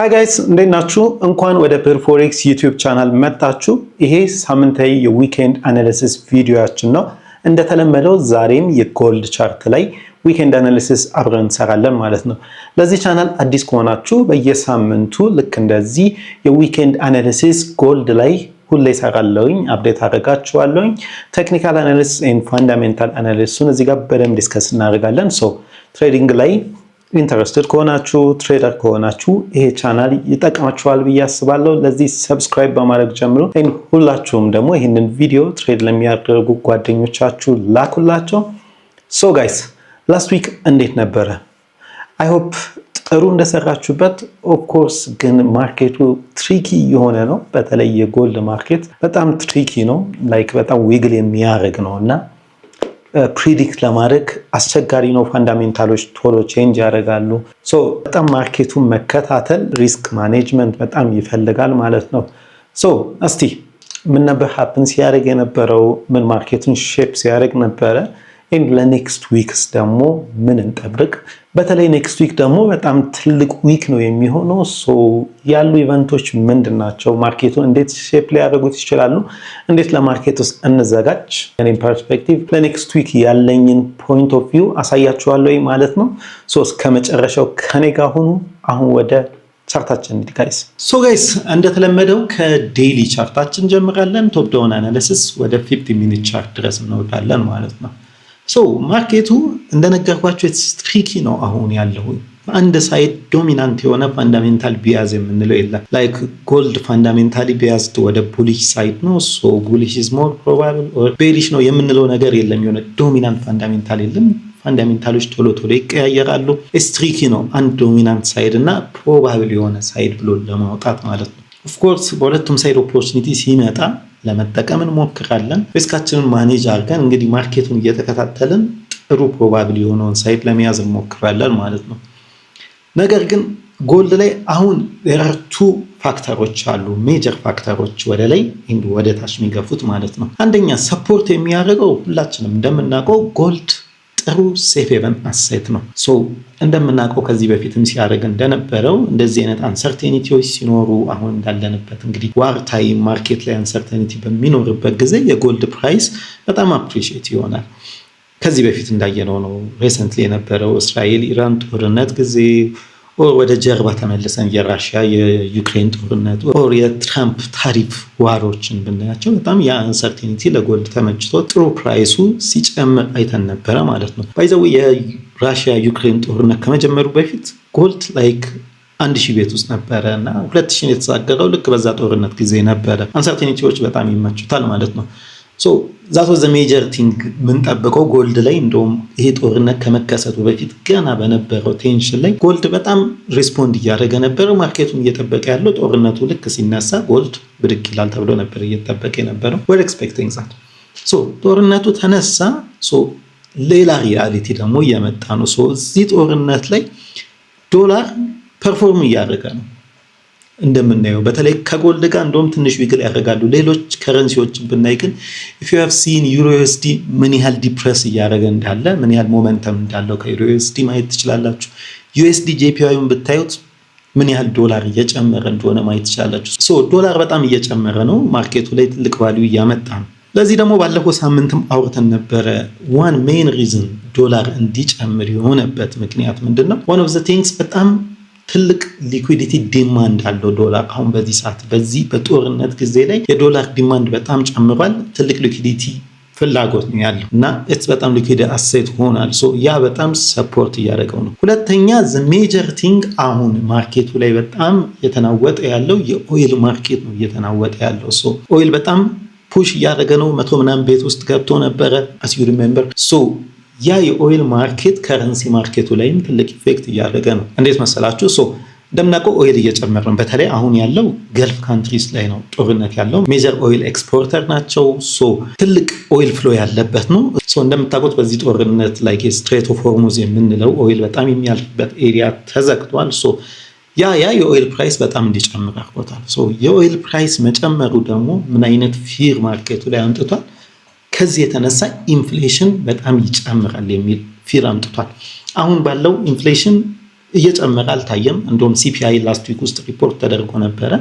Hi guys, እንዴት ናችሁ? እንኳን ወደ ፐርፎሬክስ ዩቲዩብ ቻናል መጣችሁ። ይሄ ሳምንታዊ የዊኬንድ አናሊሲስ ቪዲዮአችን ነው። እንደተለመደው ዛሬም የጎልድ ቻርት ላይ ዊኬንድ አናሊሲስ አብረን እንሰራለን ማለት ነው። ለዚህ ቻናል አዲስ ከሆናችሁ በየሳምንቱ ልክ እንደዚህ የዊኬንድ አናሊሲስ ጎልድ ላይ ሁሌ እሰራለሁኝ፣ አፕዴት አደርጋችኋለሁኝ። ቴክኒካል አናሊሲስ ኤንድ ፋንዳሜንታል አናሊሲስን እዚህ ጋር በደንብ ዲስከስ እናደርጋለን። ሶ ትሬዲንግ ላይ ኢንተረስትድ ከሆናችሁ ትሬደር ከሆናችሁ ይሄ ቻናል ይጠቅማችኋል ብዬ አስባለሁ። ለዚህ ሰብስክራይብ በማድረግ ጀምሩ። ሁላችሁም ደግሞ ይህንን ቪዲዮ ትሬድ ለሚያደርጉ ጓደኞቻችሁ ላኩላቸው። ሶ ጋይስ ላስት ዊክ እንዴት ነበረ? አይ ሆፕ ጥሩ እንደሰራችሁበት። ኦፍ ኮርስ ግን ማርኬቱ ትሪኪ የሆነ ነው። በተለይ የጎልድ ማርኬት በጣም ትሪኪ ነው። ላይክ በጣም ዊግል የሚያደርግ ነው እና ፕሪዲክት ለማድረግ አስቸጋሪ ነው። ፋንዳሜንታሎች ቶሎ ቼንጅ ያደርጋሉ። ሶ በጣም ማርኬቱን መከታተል ሪስክ ማኔጅመንት በጣም ይፈልጋል ማለት ነው። ሶ እስቲ ምን ነበር ሀፕን ሲያደርግ የነበረው? ምን ማርኬቱን ሼፕ ሲያደርግ ነበረ? ለኔክስት ዊክስ ደግሞ ምን እንጠብቅ? በተለይ ኔክስት ዊክ ደግሞ በጣም ትልቅ ዊክ ነው የሚሆነው። ሶ ያሉ ኢቨንቶች ምንድን ናቸው? ማርኬቱን እንዴት ሼፕ ሊያደርጉት ይችላሉ? እንዴት ለማርኬት ውስጥ እንዘጋጅ? እኔም ፐርስፔክቲቭ ለኔክስት ዊክ ያለኝን ፖይንት ኦፍ ቪው አሳያችኋለሁ ማለት ነው። ሶ እስከ መጨረሻው ከኔ ጋር ሁኑ። አሁን ወደ ቻርታችን እንሂድ ጋይስ። ሶ ጋይስ እንደተለመደው ከዴይሊ ቻርታችን እንጀምራለን። ቶፕ ዳውን አናሊሲስ ወደ 50 ሚኒት ቻርት ድረስ እንወጣለን ማለት ነው። ሶ ማርኬቱ እንደነገርኳችሁ ትሪኪ ነው አሁን ያለው። አንድ ሳይድ ዶሚናንት የሆነ ፋንዳሜንታል ቢያዝ የምንለው የለም። ላይክ ጎልድ ፋንዳሜንታሊ ቢያዝድ ወደ ቡሊሽ ሳይድ ነው። ሶ ቡሊሽ ኢዝ ሞር ፕሮባብል ኦር ቤሪሽ ነው የምንለው ነገር የለም። የሆነ ዶሚናንት ፋንዳሜንታል የለም። ፋንዳሜንታሎች ቶሎ ቶሎ ይቀያየራሉ። ትሪኪ ነው አንድ ዶሚናንት ሳይድ እና ፕሮባብል የሆነ ሳይድ ብሎ ለማውጣት ማለት ነው። ኦፍ ኮርስ በሁለቱም ሳይድ ኦፖርቹኒቲ ሲመጣ ለመጠቀም እንሞክራለን። ሪስካችንን ማኔጅ አድርገን እንግዲህ ማርኬቱን እየተከታተልን ጥሩ ፕሮባብል የሆነውን ሳይድ ለመያዝ እንሞክራለን ማለት ነው። ነገር ግን ጎልድ ላይ አሁን የራርቱ ፋክተሮች አሉ፣ ሜጀር ፋክተሮች ወደ ላይ ወደ ታች የሚገፉት ማለት ነው። አንደኛ ሰፖርት የሚያደርገው ሁላችንም እንደምናውቀው ጎልድ ጥሩ ሴፍ ሄቨን አሴት ነው። ሶ እንደምናውቀው ከዚህ በፊትም ሲያደርግ እንደነበረው እንደዚህ አይነት አንሰርቴኒቲዎች ሲኖሩ አሁን እንዳለንበት እንግዲህ ዋር ታይም ማርኬት ላይ አንሰርቴኒቲ በሚኖርበት ጊዜ የጎልድ ፕራይስ በጣም አፕሪሺየት ይሆናል። ከዚህ በፊት እንዳየነው ነው። ሪሰንትሊ የነበረው እስራኤል ኢራን ጦርነት ጊዜ ኦር ወደ ጀርባ ተመልሰን የራሽያ የዩክሬን ጦርነት ኦር የትራምፕ ታሪፍ ዋሮችን ብናያቸው በጣም የአንሰርቴኒቲ ለጎልድ ተመችቶ ጥሩ ፕራይሱ ሲጨምር አይተን ነበረ ማለት ነው። ባይዘው የራሽያ ዩክሬን ጦርነት ከመጀመሩ በፊት ጎልድ ላይክ 1000 ቤት ውስጥ ነበረ እና 2000 የተሳገረው ልክ በዛ ጦርነት ጊዜ ነበረ። አንሰርቴኒቲዎች በጣም ይመቹታል ማለት ነው። ሶ ዛት ዋዝ ዘ ሜጀር ቲንግ ምንጠብቀው ጎልድ ላይ። እንደውም ይሄ ጦርነት ከመከሰቱ በፊት ገና በነበረው ቴንሽን ላይ ጎልድ በጣም ሪስፖንድ እያደረገ ነበር። ማርኬቱን እየጠበቀ ያለው ጦርነቱ ልክ ሲነሳ ጎልድ ብድግ ይላል ተብሎ ነበር እየጠበቀ የነበረው። ወር ኤክስፔክቲንግ ዛት። ሶ ጦርነቱ ተነሳ። ሶ ሌላ ሪያሊቲ ደግሞ እየመጣ ነው። ሶ እዚህ ጦርነት ላይ ዶላር ፐርፎርም እያደረገ ነው እንደምናየው። በተለይ ከጎልድ ጋር እንደውም ትንሽ ዊግል ያደርጋሉ። ሌሎች ከረንሲዎችን ብናይ ግን if you have seen euro USD ምን ያህል ዲፕረስ እያደረገ እንዳለ ምን ያህል ሞመንተም እንዳለው ከዩሮ USD ማየት ትችላላችሁ። USD JPYን ብታዩት ምን ያህል ዶላር እየጨመረ እንደሆነ ማየት ትችላላችሁ። ሶ ዶላር በጣም እየጨመረ ነው፣ ማርኬቱ ላይ ትልቅ ቫልዩ እያመጣ ነው። ለዚህ ደግሞ ባለፈው ሳምንትም አውርተን ነበረ። one main reason ዶላር እንዲጨምር የሆነበት ምክንያት ምንድነው? one of the things በጣም ትልቅ ሊኩዊዲቲ ዲማንድ አለው ዶላር። አሁን በዚህ ሰዓት በዚህ በጦርነት ጊዜ ላይ የዶላር ዲማንድ በጣም ጨምሯል። ትልቅ ሊኩዊዲቲ ፍላጎት ነው ያለው እና በጣም ሊኩዊድ አሴት ሆኗል። ሶ ያ በጣም ሰፖርት እያደረገው ነው። ሁለተኛ ዘ ሜጀር ቲንግ አሁን ማርኬቱ ላይ በጣም የተናወጠ ያለው የኦይል ማርኬት ነው እየተናወጠ ያለው። ሶ ኦይል በጣም ፑሽ እያደረገ ነው። 100 ምናምን ቤት ውስጥ ገብቶ ነበረ as you remember። ሶ ያ የኦይል ማርኬት ከረንሲ ማርኬቱ ላይም ትልቅ ኢፌክት እያደረገ ነው። እንዴት መሰላችሁ? ሶ እንደምናውቀው ኦይል እየጨመረ ነው። በተለይ አሁን ያለው ገልፍ ካንትሪስ ላይ ነው ጦርነት ያለው። ሜጀር ኦይል ኤክስፖርተር ናቸው። ሶ ትልቅ ኦይል ፍሎ ያለበት ነው። ሶ እንደምታውቁት በዚህ ጦርነት ላይ ስትሬት ኦፍ ሆርሙዝ የምንለው ኦይል በጣም የሚያልፍበት ኤሪያ ተዘግቷል። ሶ ያ የኦይል ፕራይስ በጣም እንዲጨምር አድርጎታል። ሶ የኦይል ፕራይስ መጨመሩ ደግሞ ምን አይነት ፊር ማርኬቱ ላይ አምጥቷል? ከዚህ የተነሳ ኢንፍሌሽን በጣም ይጨምራል የሚል ፊር አምጥቷል። አሁን ባለው ኢንፍሌሽን እየጨመረ አልታየም። እንደውም ሲፒአይ ላስት ዊክ ውስጥ ሪፖርት ተደርጎ ነበረ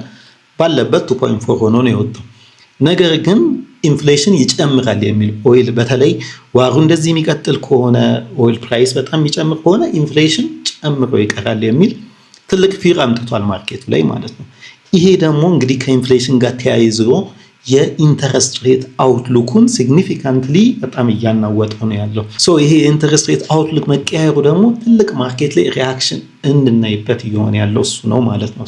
ባለበት 2.4 ሆኖ ነው የወጣው። ነገር ግን ኢንፍሌሽን ይጨምራል የሚል ኦይል በተለይ ዋሩ እንደዚህ የሚቀጥል ከሆነ ኦይል ፕራይስ በጣም የሚጨምር ከሆነ ኢንፍሌሽን ጨምሮ ይቀራል የሚል ትልቅ ፊር አምጥቷል ማርኬቱ ላይ ማለት ነው። ይሄ ደግሞ እንግዲህ ከኢንፍሌሽን ጋር ተያይዞ የኢንተረስት ሬት አውትሉኩን ሲግኒፊካንትሊ በጣም እያናወጠው ነው ያለው። ይሄ የኢንተረስት ሬት አውትሉክ መቀየሩ ደግሞ ትልቅ ማርኬት ላይ ሪያክሽን እንድናይበት እየሆነ ያለው እሱ ነው ማለት ነው።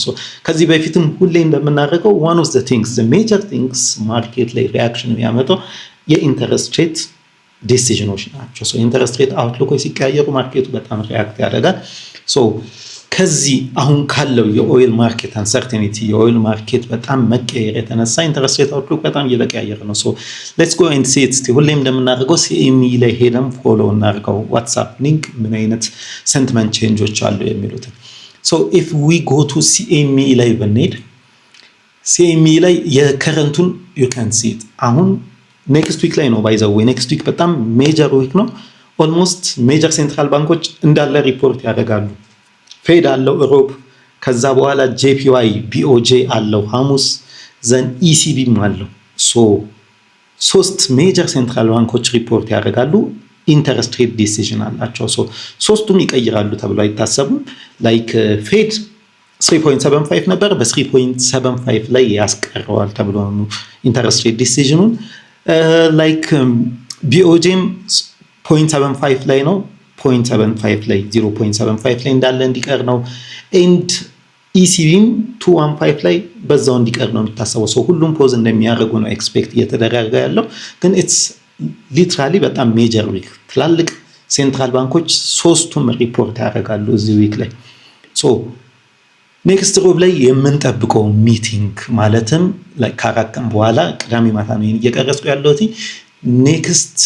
ከዚህ በፊትም ሁሌ እንደምናደርገው one of the things the major things ማርኬት ላይ ሪያክሽን የሚያመጣው የኢንተረስት ሬት ዲሲዥኖች ናቸው። ኢንተረስት ሬት አውትሉኮች ሲቀያየሩ ማርኬቱ በጣም ሪያክት ያደርጋል። ከዚህ አሁን ካለው የኦይል ማርኬት አንሰርቲኒቲ የኦይል ማርኬት በጣም መቀየር የተነሳ ኢንተረስት ሬት አውትሉክ በጣም እየተቀያየረ ነው። ሌትስ ጎ ኤንድ ሲ ኢት። ሁሌም እንደምናደርገው ሲኤምኢ ላይ ሄደን ፎሎ እናድርገው ዋትስአፕ ሊንክ ምን አይነት ሴንቲመንት ቼንጆች አሉ የሚሉትን። ኢፍ ዊ ጎ ቱ ሲኤምኢ ላይ ብንሄድ ሲኤምኢ ላይ የከረንቱን ዩ ካን ሲ ኢት። አሁን ኔክስት ዊክ ላይ ነው ባይ ዘ ዌይ ኔክስት ዊክ በጣም ሜጀር ዊክ ነው። ኦልሞስት ሜጀር ሴንትራል ባንኮች እንዳለ ሪፖርት ያደርጋሉ። ፌድ አለው ሮብ፣ ከዛ በኋላ ጄፒዋይ ቢኦጄ አለው ሐሙስ፣ ዘን ኢሲቢም አለው። ሶስት ሜጀር ሴንትራል ባንኮች ሪፖርት ያደርጋሉ። ኢንተረስት ሬት ዲሲዥን አላቸው። ሶስቱም ይቀይራሉ ተብሎ አይታሰቡም። ላይክ ፌድ 3.75 ነበር፣ በ3.75 ላይ ያስቀረዋል ተብሎ ኢንተረስት ሬት ዲሲዥኑን። ላይክ ቢኦጄም 0.75 ላይ ነው 0.75 ላይ 0.75 ላይ እንዳለ እንዲቀር ነው። ኤንድ ኢሲቢም 2.15 ላይ በዛው እንዲቀር ነው የሚታሰበው። ሁሉም ፖዝ እንደሚያደርጉ ነው ኤክስፔክት እየተደረገ ያለው። ግን ኢትስ ሊትራሊ በጣም ሜጀር ዊክ። ትላልቅ ሴንትራል ባንኮች ሶስቱም ሪፖርት ያደርጋሉ እዚህ ዊክ ላይ። ኔክስት ሮብ ላይ የምንጠብቀው ሚቲንግ ማለትም ከአራት ቀን በኋላ ቅዳሜ ማታ ነው እየቀረጽኩ ያለሁት። ኔክስት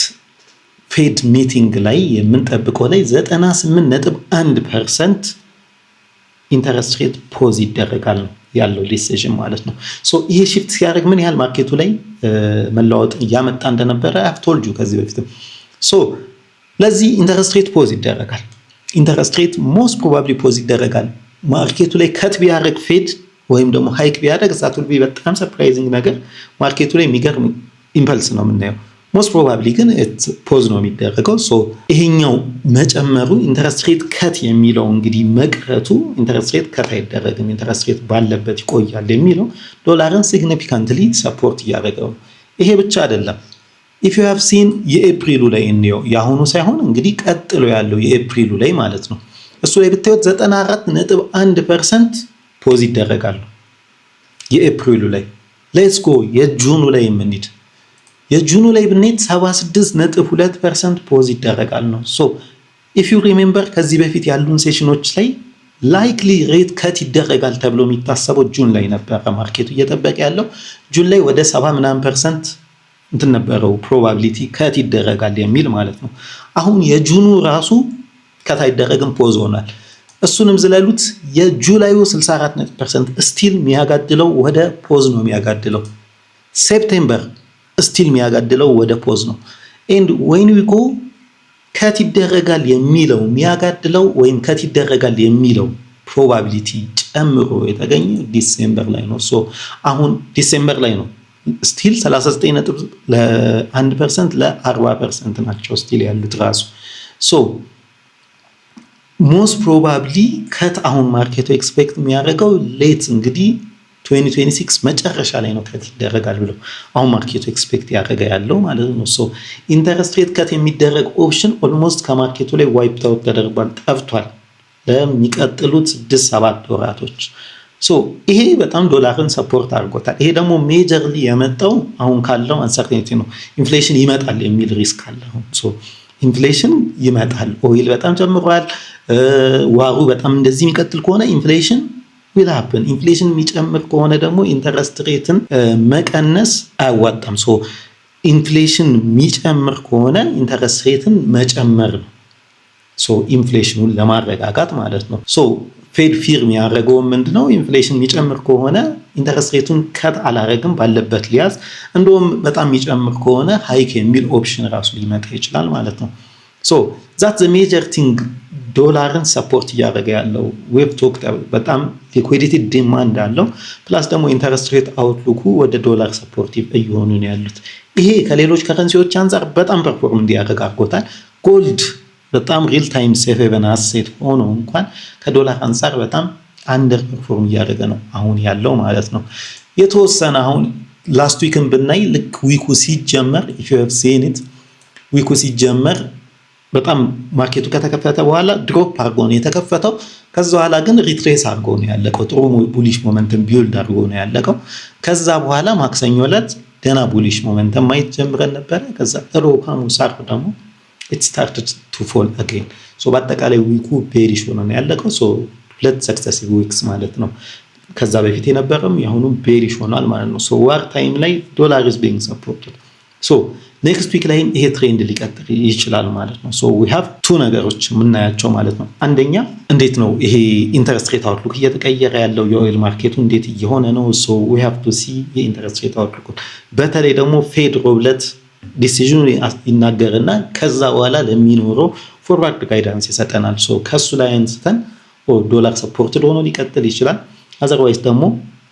ፌድ ሚቲንግ ላይ የምንጠብቀው ላይ 98.1% ኢንተረስት ሬት ፖዝ ይደረጋል ያለው ዲሲዥን ማለት ነው። ይሄ ሺፍት ሲያደርግ ምን ያህል ማርኬቱ ላይ መለዋወጥ እያመጣ እንደነበረ አፍ ቶልድ ዩ ከዚህ በፊትም። ለዚህ ኢንተረስት ሬት ፖዝ ይደረጋል። ኢንተረስት ሬት ሞስት ፕሮባብሊ ፖዝ ይደረጋል። ማርኬቱ ላይ ከት ቢያደርግ ፌድ ወይም ደግሞ ሃይክ ቢያደርግ ዛት ዊል ቢ በጣም ሰርፕራይዚንግ ነገር ማርኬቱ ላይ የሚገርም ኢምፐልስ ነው የምናየው። ሞስት ፕሮባብሊ ግን ፖዝ ነው የሚደረገው። ይሄኛው መጨመሩ ኢንተረስት ሬት ከት የሚለው እንግዲህ መቅረቱ ኢንተረስት ሬት ከት አይደረግም ኢንተረስት ሬት ባለበት ይቆያል የሚለው ዶላርን ሲግኒፊካንትሊ ሰፖርት እያደረገው ነው። ይሄ ብቻ አይደለም። ኢፍ ዩ ሃቭ ሲን የኤፕሪሉ ላይ እንየው፣ የአሁኑ ሳይሆን እንግዲህ ቀጥሎ ያለው የኤፕሪሉ ላይ ማለት ነው። እሱ ላይ ብታዩት 94.1% ፖዝ ይደረጋሉ የኤፕሪሉ ላይ። ሌትስ ጎ የጁኑ ላይ የምንሄድ የጁኑ ላይ ብንሄድ 76.2% ፖዝ ይደረጋል ነው። ኢፍ ዩ ሪሜምበር ከዚህ በፊት ያሉን ሴሽኖች ላይ ላይክሊ ሬት ከት ይደረጋል ተብሎ የሚታሰበው ጁን ላይ ነበረ ማርኬቱ እየጠበቀ ያለው። ጁን ላይ ወደ 70% እንትን ነበረው ፕሮባቢሊቲ ከት ይደረጋል የሚል ማለት ነው። አሁን የጁኑ ራሱ ከት አይደረግም ፖዝ ሆኗል። እሱንም ዝለሉት። የጁላዩ 64% ስቲል የሚያጋድለው ወደ ፖዝ ነው የሚያጋድለው። ሴፕቴምበር ስቲል የሚያጋድለው ወደ ፖዝ ነው። ኤንድ ዌን ዊ ጎ ከት ይደረጋል የሚለው የሚያጋድለው ወይም ከት ይደረጋል የሚለው ፕሮባቢሊቲ ጨምሮ የተገኘው ዲሴምበር ላይ ነው። አሁን ዲሴምበር ላይ ነው ስቲል 39.1% ለ40% ናቸው ስቲል ያሉት ራሱ። ሞስት ፕሮባብሊ ከት አሁን ማርኬቱ ኤክስፔክት የሚያደርገው ሌት እንግዲህ 2026 መጨረሻ ላይ ነው ከት ይደረጋል ብለው አሁን ማርኬቱ ኤክስፔክት ያደረገ ያለው ማለት ነው። ኢንተረስት ሬት ከት የሚደረግ ኦፕሽን ኦልሞስት ከማርኬቱ ላይ ዋይፕ አውት ተደርጓል፣ ጠፍቷል ለሚቀጥሉት 6-7 ወራቶች። ይሄ በጣም ዶላርን ሰፖርት አድርጎታል። ይሄ ደግሞ ሜጀርሊ የመጣው አሁን ካለው አንሰርቲኒቲ ነው። ኢንፍሌሽን ይመጣል የሚል ሪስክ አለ። ኢንፍሌሽን ይመጣል፣ ኦይል በጣም ጨምሯል፣ ዋሩ በጣም እንደዚህ የሚቀጥል ከሆነ ኢንፍሌሽን will happen። ኢንፍሌሽን የሚጨምር ከሆነ ደግሞ ኢንተረስት ሬትን መቀነስ አያዋጣም። ኢንፍሌሽን የሚጨምር ከሆነ ኢንተረስት ሬትን መጨመር ነው ኢንፍሌሽኑን ለማረጋጋት ማለት ነው። ፌድ ፊርም ያደረገው ምንድነው? ኢንፍሌሽን የሚጨምር ከሆነ ኢንተረስት ሬቱን ከት አላረግም ባለበት ሊያዝ፣ እንደውም በጣም የሚጨምር ከሆነ ሃይክ የሚል ኦፕሽን ራሱ ሊመጣ ይችላል ማለት ነው። ዛት ዘ ሜጀር ቲንግ ዶላርን ሰፖርት እያደረገ ያለው ዌብ ቶክ በጣም ሊኩዊዲቲ ዲማንድ አለው ፕላስ ደግሞ ኢንተረስት ሬት አውትሉኩ ወደ ዶላር ሰፖርቲቭ እየሆኑ ነው ያሉት። ይሄ ከሌሎች ከረንሲዎች አንፃር በጣም ፐርፎርም እንዲያደርግ አድርጎታል። ጎልድ በጣም ሪል ታይም ሴፍ ሄቨን አሴት ሆኖ እንኳን ከዶላር አንፃር በጣም አንደር ፐርፎርም እያደረገ ነው አሁን ያለው ማለት ነው። የተወሰነ አሁን ላስት ዊክን ብናይ ልክ ዊኩ ሲጀመር ኢፍ ዩ ሃቭ ሲን ኢት ዊኩ ሲጀመር በጣም ማርኬቱ ከተከፈተ በኋላ ድሮፕ አድርጎ ነው የተከፈተው። ከዛ በኋላ ግን ሪትሬስ አድርጎ ነው ያለቀው። ጥሩ ቡሊሽ ሞመንተም ቢውልድ አድርጎ ነው ያለቀው። ከዛ በኋላ ማክሰኞ ዕለት ደና ቡሊሽ ሞመንተም ማየት ጀምረን ነበረ። ከዛ ሮብ፣ ሐሙስ፣ ዓርብ ደግሞ it started to fall again ሶ በአጠቃላይ ዊኩ ቤሪሽ ሆኖ ነው ያለቀው። ሶ ሁለት ሰክሰሲቭ ዊክስ ማለት ነው። ከዛ በፊት የነበረም ያሁኑ ቤሪሽ ሆኗል ማለት ነው። ሶ ዋር ታይም ላይ ዶላር is being supported ሶ ኔክስት ዊክ ላይ ይሄ ትሬንድ ሊቀጥል ይችላል ማለት ነው። ሶ ዊ ሃቭ ቱ ነገሮች የምናያቸው ማለት ነው። አንደኛ እንዴት ነው ይሄ ኢንተረስት ሬት አውትሉክ እየተቀየረ ያለው የኦይል ማርኬቱ እንዴት እየሆነ ነው። ሶ ዊ ሃቭ ቱ ሲ የኢንተረስት ሬት አውትሉክ በተለይ ደግሞ ፌድ ሮብለት ዲሲዥኑ ይናገርና ከዛ በኋላ ለሚኖረው ፎርዋርድ ጋይዳንስ ይሰጠናል። ሶ ከሱ ላይ አንስተን ዶላር ሰፖርትድ ሆኖ ሊቀጥል ይችላል። አዘርዋይስ ደግሞ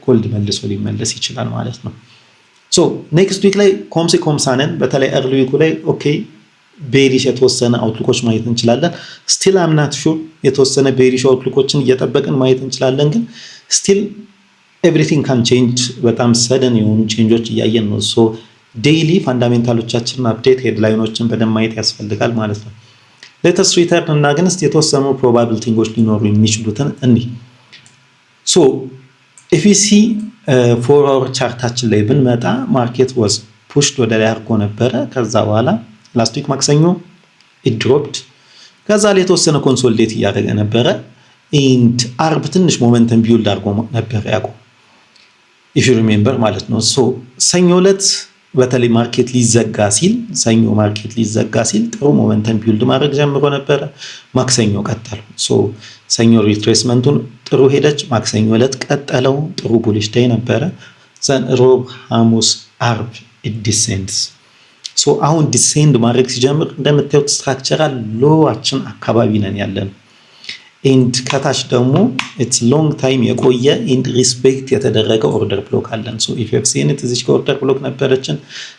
ጎልድ መልሶ ሊመለስ ይችላል ማለት ነው። ሶ ኔክስት ዊክ ላይ ኮምሳነን በተለይ እርሊ ዊኩ ላይ ኦኬ ቤሪሽ የተወሰነ አውትሉኮች ማየት እንችላለን። ስቲል አም ናት ሹር የተወሰነ ቤሪሽ አውትሉኮችን እየጠበቅን ማየት እንችላለን። ግን ስቲል ኤቭሪቲንግ ካን ቼንጅ በጣም ሰደን የሆኑ ቼንጆች እያየን ነው። ሶ ዴይሊ ፋንዳሜንታሎቻችንን አፕዴት ሄድላይኖችን በደንብ ማየት ያስፈልጋል ማለት ነው። ሌተስ ሪተርን እና ግን የተወሰኑ ፕሮባብል ቲንጎች ሊኖሩ የሚችሉትን እንይ። ሶ ኢፍ ዩ ሲ ፎር አወር ቻርታችን ላይ ብንመጣ ማርኬት ዋዝ ፑሽድ ወደ ላይ አድርጎ ነበረ። ከዛ በኋላ ላስት ዊክ ማክሰኞ ኢት ድሮፕድ። ከዛ ላይ የተወሰነ ኮንሶሊዴት እያደረገ ነበረ። ኢንድ አርብ ትንሽ ሞመንተም ቢውልድ አድርጎ ነበር ያቆመው ኢፍ ዩ ሪሜምበር ማለት ነው። ሶ ሰኞ ዕለት በተለይ ማርኬት ሊዘጋ ሲል ሰኞ ማርኬት ሊዘጋ ሲል ጥሩ ሞመንተም ቢውልድ ማድረግ ጀምሮ ነበረ። ማክሰኞ ቀጠለው። ሶ ሰኞ ሪትሬስመንቱን ጥሩ ሄደች። ማክሰኞ ዕለት ቀጠለው። ጥሩ ቡሊሽ ዴይ ነበረ። ዘን ሮብ፣ ሐሙስ፣ ዓርብ ዲሴንድስ። ሶ አሁን ዲሴንድ ማድረግ ሲጀምር እንደምታዩት ስትራክቸራል ሎዋችን አካባቢ ነን ያለነው። ኤንድ ከታች ደግሞ ኢትስ ሎንግ ታይም የቆየ ኤንድ ሪስፔክት የተደረገ ኦርደር ብሎክ አለን። ሶ ኢፍ ዩ ሃቭ ሲን ኢት እዚች ከኦርደር ብሎክ ነበረችን።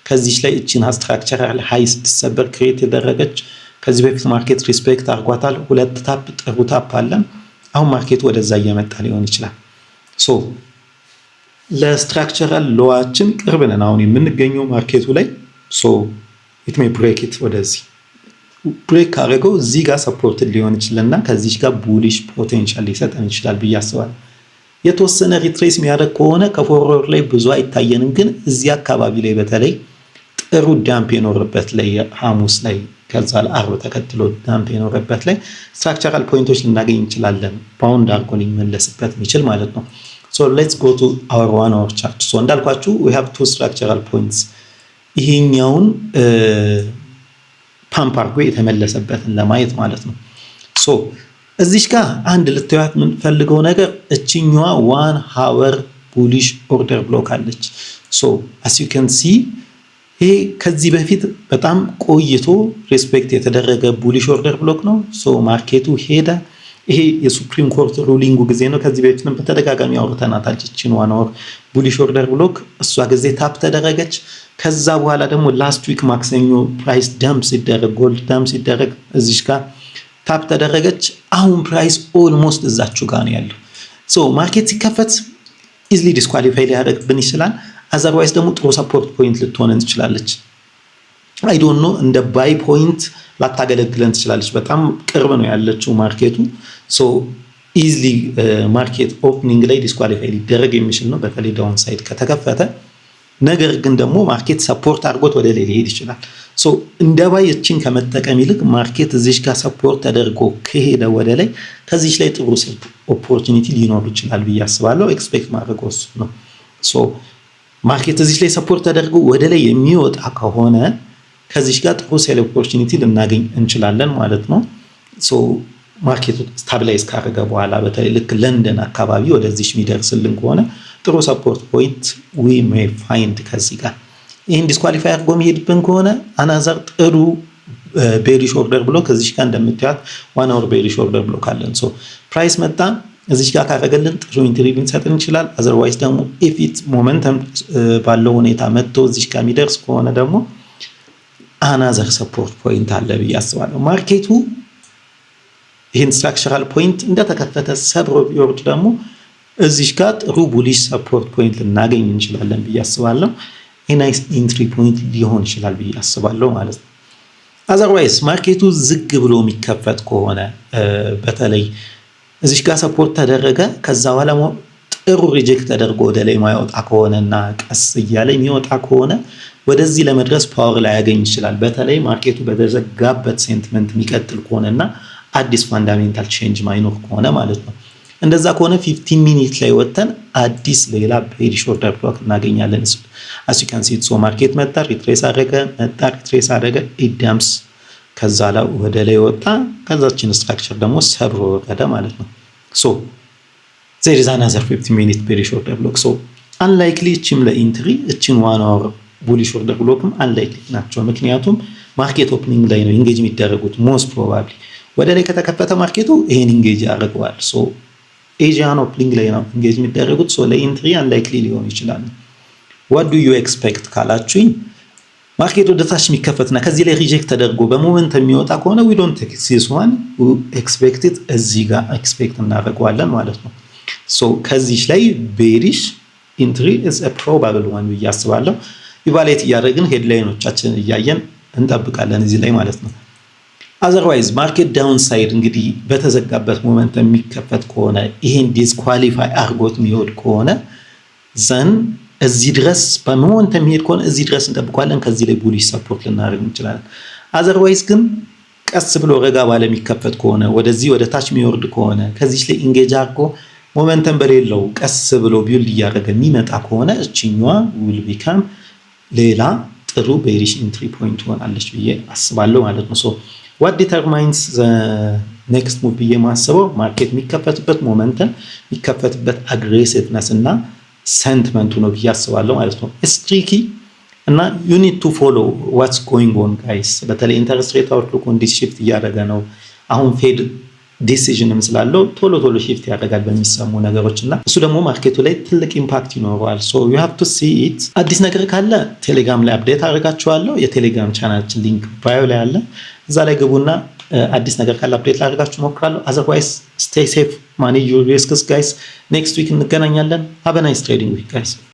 ከዚች ላይ እቺን ስትራክቸራል ሃይ ስትሰበር ክሬት የተደረገች ከዚህ በፊት ማርኬት ሪስፔክት አድርጓታል። ሁለት ታፕ ጥሩ ታፕ አለን። አሁን ማርኬት ወደዛ እየመጣ ሊሆን ይችላል። ሶ ለስትራክቸራል ሎዋችን ቅርብ ነን አሁን የምንገኘው ማርኬቱ ላይ። ሶ ኢት ሜይ ብሬክ ኢት ወደዚህ ብሬክ ካደረገው እዚህ ጋር ሰፖርትድ ሊሆን ይችላልና ከዚህ ጋር ቡሊሽ ፖቴንሻል ሊሰጠን ይችላል ብዬ አስባለሁ። የተወሰነ ሪትሬስ የሚያደርግ ከሆነ ከፎርወርድ ላይ ብዙ አይታየንም። ግን እዚህ አካባቢ ላይ በተለይ ጥሩ ዳምፕ የኖርበት ላይ ሐሙስ ላይ ከዛ ዓርብ ተከትሎ ዳምፕ የኖርበት ላይ ስትራክቸራል ፖይንቶች ልናገኝ እንችላለን። ባውንድ አድርጎ ሊመለስበት የሚችል ማለት ነው። ሶ ሌትስ ጎ ቱ አወር ዋን አወር ቻርት። ሶ እንዳልኳችሁ we have two structural points ይሄኛውን ፓምፕ አድርጎ የተመለሰበትን ለማየት ማለት ነው። ሶ እዚች ጋር አንድ ልታዩት የምንፈልገው ነገር እችኛዋ 1 ሃወር ቡሊሽ ኦርደር ብሎክ አለች። ሶ as you can see ይሄ ከዚህ በፊት በጣም ቆይቶ ሪስፔክት የተደረገ ቡሊሽ ኦርደር ብሎክ ነው። ሶ ማርኬቱ ሄደ። ይሄ የሱፕሪም ኮርት ሩሊንጉ ጊዜ ነው። ከዚህ በፊትም በተደጋጋሚ አውርተናታል። እቺን 1 ሃወር ቡሊሽ ኦርደር ብሎክ እሷ ጊዜ ታፕ ተደረገች። ከዛ በኋላ ደግሞ ላስት ዊክ ማክሰኞ ፕራይስ ዳምፕ ሲደረግ ጎልድ ዳምፕ ሲደረግ እዚሽ ጋር ታፕ ተደረገች። አሁን ፕራይስ ኦልሞስት እዛችሁ ጋር ነው ያለው። ሶ ማርኬት ሲከፈት ኢዝሊ ዲስኳሊፋይ ሊያደርግብን ይችላል። አዘርዋይስ ደግሞ ጥሩ ሰፖርት ፖይንት ልትሆነን ትችላለች። አይ ዶንት ኖ እንደ ባይ ፖይንት ላታገለግለን ትችላለች። በጣም ቅርብ ነው ያለችው ማርኬቱ። ሶ ኢዝሊ ማርኬት ኦፕኒንግ ላይ ዲስኳሊፋይ ሊደረግ የሚችል ነው በተለይ ዳውን ሳይድ ከተከፈተ። ነገር ግን ደግሞ ማርኬት ሰፖርት አድርጎት ወደ ላይ ሊሄድ ይችላል። ሶ እንደ ባይ እቺን ከመጠቀም ይልቅ ማርኬት እዚሽ ጋር ሰፖርት ተደርጎ ከሄደ ወደ ላይ ከዚሽ ላይ ጥሩ ኦፖርቹኒቲ ሊኖር ይችላል ብዬ አስባለሁ። ኤክስፔክት ማድረግ እሱ ነው። ሶ ማርኬት እዚሽ ላይ ሰፖርት ተደርጎ ወደ ላይ የሚወጣ ከሆነ ከዚሽ ጋር ጥሩ ሴል ኦፖርቹኒቲ ልናገኝ እንችላለን ማለት ነው። ሶ ማርኬቱ ስታቢላይዝ ካደረገ በኋላ በተለይ ልክ ለንደን አካባቢ ወደዚሽ የሚደርስልን ከሆነ ጥሩ ሰፖርት ፖይንት we may find ከዚህ ጋር ይሄን ዲስኳሊፋይ አድርጎ የሚሄድብን ከሆነ አናዘር ጥሩ ቤሪሽ ኦርደር ብሎክ እዚህ ጋር እንደምታዩት 1 hour ቤሪሽ ኦርደር ብሎክ አለን። ሶ ፕራይስ መጣ እዚህ ጋር ካረገልን ጥሩ ኢንትሪ ልንሰጥ እንችላል። አዘርዋይስ ደግሞ ኢፍ ኢት ሞመንተም ባለው ሁኔታ መጥቶ እዚህ ጋር የሚደርስ ከሆነ ደግሞ አናዘር ሰፖርት ፖይንት አለ ብዬ አስባለሁ። ማርኬቱ ይሄን ስትራክቸራል ፖይንት እንደተከፈተ ሰብሮ ቢወርድ ደግሞ እዚህ ጋር ጥሩ ቡሊሽ ሰፖርት ፖይንት ልናገኝ እንችላለን ብዬ አስባለሁ። ናይስ ኢንትሪ ፖይንት ሊሆን ይችላል ብዬ አስባለሁ ማለት ነው። አዘርዋይስ ማርኬቱ ዝግ ብሎ የሚከፈት ከሆነ በተለይ እዚህ ጋር ሰፖርት ተደረገ ከዛ በኋላ ጥሩ ሪጀክት ተደርጎ ወደ ላይ ማይወጣ ከሆነና ቀስ እያለ የሚወጣ ከሆነ ወደዚህ ለመድረስ ፓወር ላይ ያገኝ ይችላል። በተለይ ማርኬቱ በተዘጋበት ሴንቲመንት የሚቀጥል ከሆነና አዲስ ፋንዳሜንታል ቼንጅ ማይኖር ከሆነ ማለት ነው። እንደዛ ከሆነ 15 ሚኒት ላይ ወጥተን አዲስ ሌላ ቤሪሽ ኦርደር ብሎክ እናገኛለን። as you can see so ማርኬት መጣ ሪትሬስ አደረገ ኢዳምስ ከዛ ላይ ወደ ላይ ወጣ ከዛችን ስትራክቸር ደግሞ ሰብሮ ወረደ ማለት ነው። so there is another 15 minute bearish order block so unlikely እቺም ለኢንትሪ እቺን 1 hour bullish order blockም unlikely ናቸው። ምክንያቱም ማርኬት ኦፕኒንግ ላይ ነው ኢንጌጅ የሚደረጉት most probably ወደ ላይ ከተከፈተ ማርኬቱ ይሄን ኢንጌጅ ያደርገዋል። so ኤጂያን ኦፕኒንግ ላይ ነው ኢንጌጅ የሚደረጉት so ለኢንትሪ unlikely ሊሆን ይችላል። what do you expect ካላችሁኝ ማርኬቱ ወደታች የሚከፈትና ከዚህ ላይ ሪጀክት ተደርጎ በሞመንት የሚወጣ ከሆነ we don't take this one we expect it እዚህ ጋር ኤክስፔክት እናደርገዋለን ማለት ነው። so ከዚህ ላይ ቤሪሽ ኢንትሪ is a probable one ብዬ አስባለሁ። ኢቫሉዌት እያደረግን ሄድላይኖቻችንን እያየን እንጠብቃለን እዚህ ላይ ማለት ነው። otherwise ማርኬት ዳውን ሳይድ እንግዲህ በተዘጋበት ሞመንት የሚከፈት ከሆነ ይሄን ዲስኳሊፋይ አርጎት የሚወድ ከሆነ ዘን እዚህ ድረስ በሞመንት የሚሄድ ከሆነ እዚህ ድረስ እንጠብቀዋለን። ከዚህ ላይ ቡሊሽ ሰፖርት ልናደርግ እንችላለን። otherwise ግን ቀስ ብሎ ረጋ ባለ የሚከፈት ከሆነ ወደዚህ ወደ ታች የሚወርድ ከሆነ ከዚህ ላይ ኢንጌጅ አርጎ ሞመንተም በሌለው ቀስ ብሎ ቢልድ እያደረገ የሚመጣ ከሆነ እቺኛዋ will become ሌላ ጥሩ ቤሪሽ ኢንትሪ ፖይንት ሆናለች ብዬ አስባለሁ ማለት ነው። so what determines the next move ብዬ ማስበው ማርኬት የሚከፈትበት ሞመንተም የሚከፈትበት አግሬሲቭነስ እና ሰንቲመንቱ ነው ብዬ አስባለሁ ማለት ነው። it's tricky እና you need to follow what's going on guys። በተለይ ኢንተረስት ሬት አውትሉክ እንዲህ shift እያደረገ ነው። አሁን ፌድ ዲሲዥንም ስላለው ቶሎ shift ያደርጋል በሚሰሙ ነገሮችና እሱ ደግሞ ማርኬቱ ላይ ትልቅ ኢምፓክት ይኖረዋል። so you have to see it። አዲስ ነገር ካለ ቴሌግራም ላይ አፕዴት አደርጋችኋለሁ። የቴሌግራም ቻናላችን ሊንክ ባዮ ላይ አለ። እዛ ላይ ግቡና አዲስ ነገር ካለ አፕዴት ላደርጋችሁ ሞክራለሁ። otherwise stay safe manage your risks guys። next week እንገናኛለን። have a nice trading week guys።